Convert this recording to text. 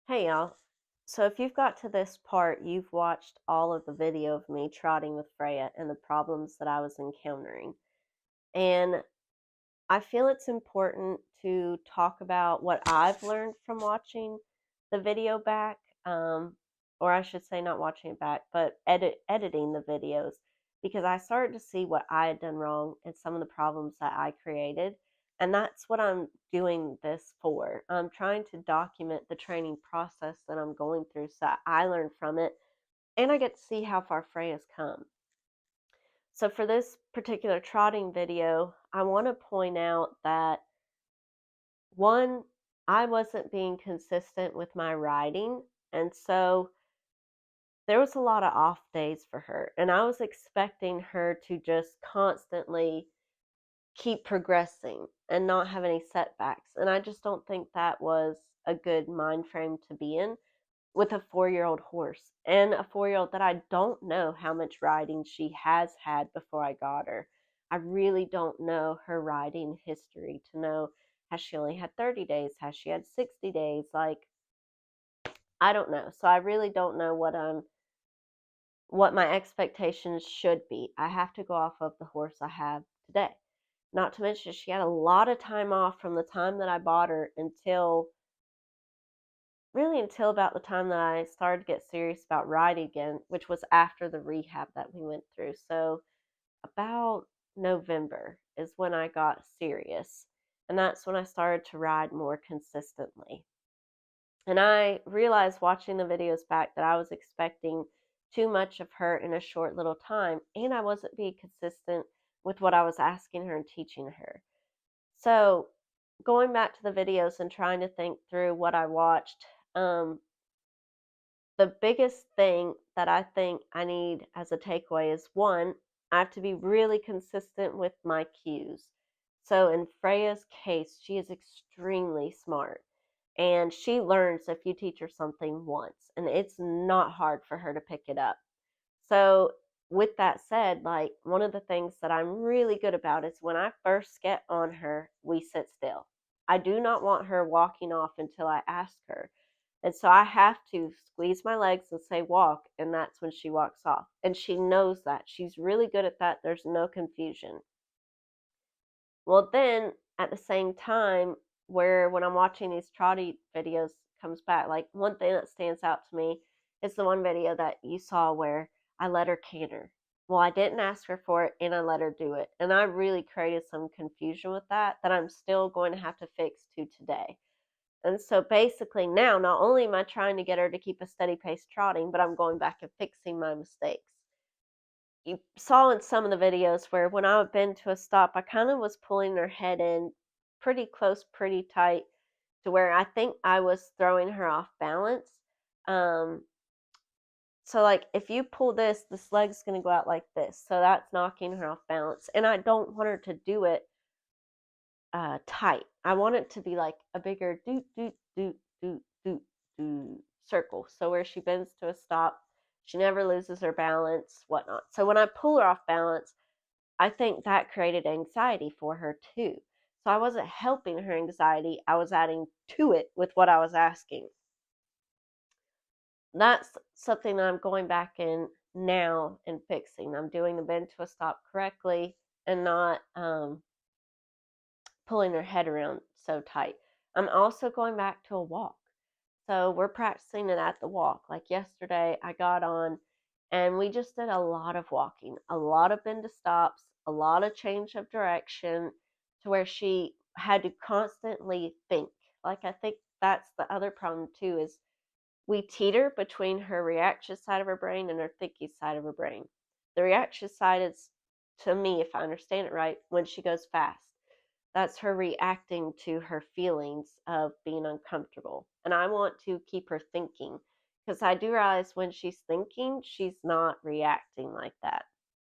Hey y'all. So if you've got to this part, you've watched all of the video of me trotting with Freya and the problems that I was encountering. And I feel it's important to talk about what I've learned from watching the video back, or I should say not watching it back, but editing the videos, because I started to see what I had done wrong and some of the problems that I created. And that's what I'm doing this for. I'm trying to document the training process that I'm going through so I learn from it and I get to see how far Freya's come. So for this particular trotting video, I want to point out that one, I wasn't being consistent with my riding, and so there was a lot of off days for her, and I was expecting her to just constantly keep progressing and not have any setbacks, and I just don't think that was a good mind frame to be in with a 4-year-old horse, and a 4-year-old that I don't know how much riding she has had before I got her. I really don't know her riding history to know, has she only had 30 days? Has she had 60 days? Like, I don't know. So I really don't know what my expectations should be. I have to go off of the horse I have today. Not to mention she had a lot of time off from the time that I bought her until about the time that I started to get serious about riding again, which was after the rehab that we went through. So about November is when I got serious. And that's when I started to ride more consistently. And I realized watching the videos back that I was expecting too much of her in a short little time, and I wasn't being consistent with what I was asking her and teaching her. So, going back to the videos and trying to think through what I watched, the biggest thing that I think I need as a takeaway is one, I have to be really consistent with my cues. So in Freya's case, she is extremely smart and she learns if you teach her something once, and it's not hard for her to pick it up. So with that said, like one of the things that I'm really good about is when I first get on her, we sit still. I do not want her walking off until I ask her. And so I have to squeeze my legs and say walk, and that's when she walks off. And she knows that. She's really good at that. There's no confusion. Well, then at the same time, where when I'm watching these trotty videos comes back, like one thing that stands out to me is the one video that you saw where I let her canter. Well, I didn't ask her for it and I let her do it. And I really created some confusion with that I'm still going to have to fix to today. And so basically now, not only am I trying to get her to keep a steady pace trotting, but I'm going back and fixing my mistakes. You saw in some of the videos where when I've been to a stop, I kind of was pulling her head in pretty close, pretty tight to where I think I was throwing her off balance. Um, so like if you pull this leg's going to go out like this. So that's knocking her off balance. And I don't want her to do it tight. I want it to be like a bigger doot, doot, doot, doot, doot, doot circle. So where she bends to a stop, she never loses her balance, whatnot. So when I pull her off balance, I think that created anxiety for her too. So I wasn't helping her anxiety, I was adding to it with what I was asking. That's something that I'm going back in now and fixing. I'm doing the bend to a stop correctly and not pulling her head around so tight. I'm also going back to a walk. So we're practicing it at the walk. Like yesterday, I got on and we just did a lot of walking, a lot of bend to stops, a lot of change of direction to where she had to constantly think. Like I think that's the other problem too is we teeter between her reactive side of her brain and her thinking side of her brain. The reactive side is, to me, if I understand it right, when she goes fast. That's her reacting to her feelings of being uncomfortable. And I want to keep her thinking because I do realize when she's thinking, she's not reacting like that.